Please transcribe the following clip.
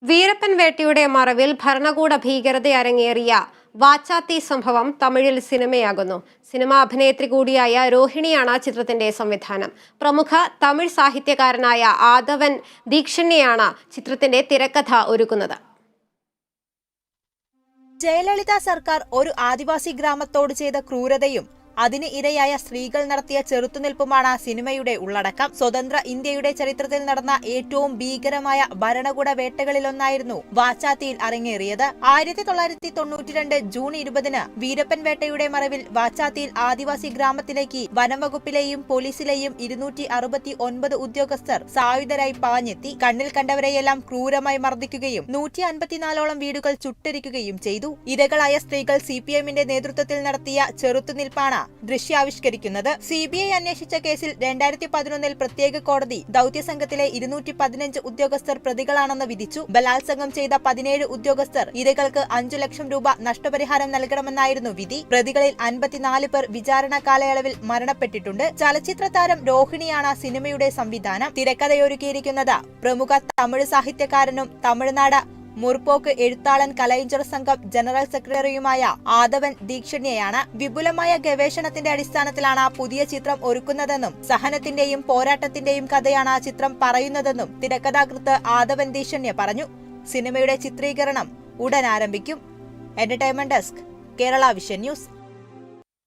വീരപ്പൻ വേട്ടയുടെ മറവിൽ ഭരണകൂട ഭീകരത അരങ്ങേറിയ വാച്ചാത്തി സംഭവം തമിഴിൽ സിനിമയാകുന്നു. സിനിമാ അഭിനേത്രി കൂടിയായ രോഹിണിയാണ് ചിത്രത്തിന്റെ സംവിധാനം. പ്രമുഖ തമിഴ് സാഹിത്യകാരനായ ആദവൻ ദീക്ഷണ്യാണ് ചിത്രത്തിന്റെ തിരക്കഥ ഒരുക്കുന്നത്. ജയലളിത സർക്കാർ ഒരു ആദിവാസി ഗ്രാമത്തോട് ചെയ്ത ക്രൂരതയും അതിന് ഇരയായ സ്ത്രീകൾ നടത്തിയ ചെറുത്തുനിൽപ്പുമാണ് സിനിമയുടെ ഉള്ളടക്കം. സ്വതന്ത്ര ഇന്ത്യയുടെ ചരിത്രത്തിൽ നടന്ന ഏറ്റവും ഭീകരമായ ഭരണകൂട വേട്ടകളിലൊന്നായിരുന്നു വാച്ചാത്തിയിൽ അരങ്ങേറിയത്. 1992 ജൂൺ 20 വീരപ്പൻ വേട്ടയുടെ മറവിൽ വാച്ചാത്തിയിൽ ആദിവാസി ഗ്രാമത്തിലേക്ക് വനംവകുപ്പിലെയും പോലീസിലെയും 269 ഉദ്യോഗസ്ഥർ സായുധരായി പാഞ്ഞെത്തി. കണ്ണിൽ കണ്ടവരെയെല്ലാം ക്രൂരമായി മർദ്ദിക്കുകയും 154ഓളം വീടുകൾ ചുട്ടരിക്കുകയും ചെയ്തു. ഇരകളായ സ്ത്രീകൾ CPMന്റെ നേതൃത്വത്തിൽ നടത്തിയ ചെറുത്തുനിൽപ്പാണ് ദൃശ്യാവിഷ്കരിക്കുന്നത്. CBI അന്വേഷിച്ച കേസിൽ 2011 പ്രത്യേക കോടതി ദൌത്യസംഘത്തിലെ 215 ഉദ്യോഗസ്ഥർ പ്രതികളാണെന്ന് വിധിച്ചു. ബലാത്സംഗം ചെയ്ത 17 ഉദ്യോഗസ്ഥർ ഇരകൾക്ക് 5 ലക്ഷം രൂപ നഷ്ടപരിഹാരം നൽകണമെന്നായിരുന്നു വിധി. പ്രതികളിൽ 54 പേർ വിചാരണ കാലയളവിൽ മരണപ്പെട്ടിട്ടുണ്ട്. ചലച്ചിത്ര താരം രോഹിണിയാണ് സിനിമയുടെ സംവിധാനം. തിരക്കഥയൊരുക്കിയിരിക്കുന്നത് പ്രമുഖ തമിഴ് സാഹിത്യകാരനും തമിഴ്നാട് മുർപോക്ക് എഴുത്താളൻ കലൈഞ്ചർ സംഘം ജനറൽ സെക്രട്ടറിയുമായ ആദവൻ ദീക്ഷണ്യാണ്. വിപുലമായ ഗവേഷണത്തിന്റെ അടിസ്ഥാനത്തിലാണ് പുതിയ ചിത്രം ഒരുക്കുന്നതെന്നും സഹനത്തിന്റെയും പോരാട്ടത്തിന്റെയും കഥയാണ് ചിത്രം പറയുന്നതെന്നും തിരക്കഥാകൃത്ത് ആദവൻ ദീക്ഷണ്യ പറഞ്ഞു. സിനിമയുടെ ചിത്രീകരണം ഉടൻ ആരംഭിക്കും. Entertainment desk, Kerala vision news.